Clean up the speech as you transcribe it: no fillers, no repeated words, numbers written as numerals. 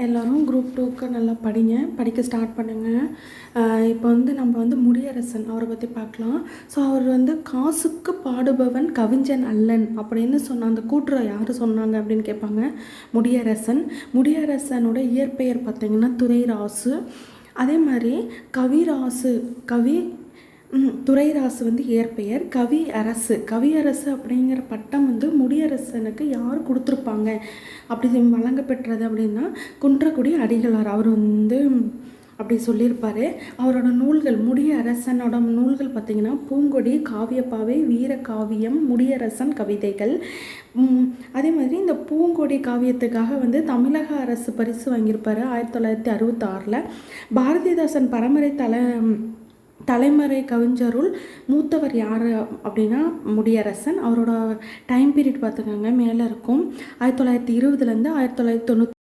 எல்லோரும் குரூப் 2க்கு நல்லா படிக்க ஸ்டார்ட் பண்ணுங்கள். இப்போ நம்ம முடியரசன் அவரை பற்றி பார்க்கலாம். ஸோ அவர் காசுக்கு பாடுபவன் கவிஞன் அல்லன் அப்படின்னு சொன்ன அந்த கூற்றை யார் சொன்னாங்க அப்படின்னு கேட்பாங்க. முடியரசனோட இயற்பெயர் பார்த்திங்கன்னா துரைராசு. அதே மாதிரி துரைராசு இயற்பெயர் கவியரசு அப்படிங்கிற பட்டம் முடியரசனுக்கு யார் கொடுத்துருப்பாங்க அப்படி வழங்கப்பெற்றது அப்படின்னா குன்றக்குடி அடிகளார். அவர் அப்படி சொல்லியிருப்பார். அவரோட நூல்கள் முடியரசனோட நூல்கள் பார்த்திங்கன்னா பூங்கொடி, காவியப்பாவை, வீரகாவியம், முடியரசன் கவிதைகள். அதே மாதிரி இந்த பூங்கொடி காவியத்துக்காக தமிழக அரசு பரிசு வாங்கியிருப்பார் 1966. பாரதிதாசன் தலைமறை கவிஞருள் மூத்தவர் யார் அப்படின்னா முடியரசன். அவரோட டைம் பீரியட் பார்த்துக்கோங்க மேலே இருக்கும். 1920 1990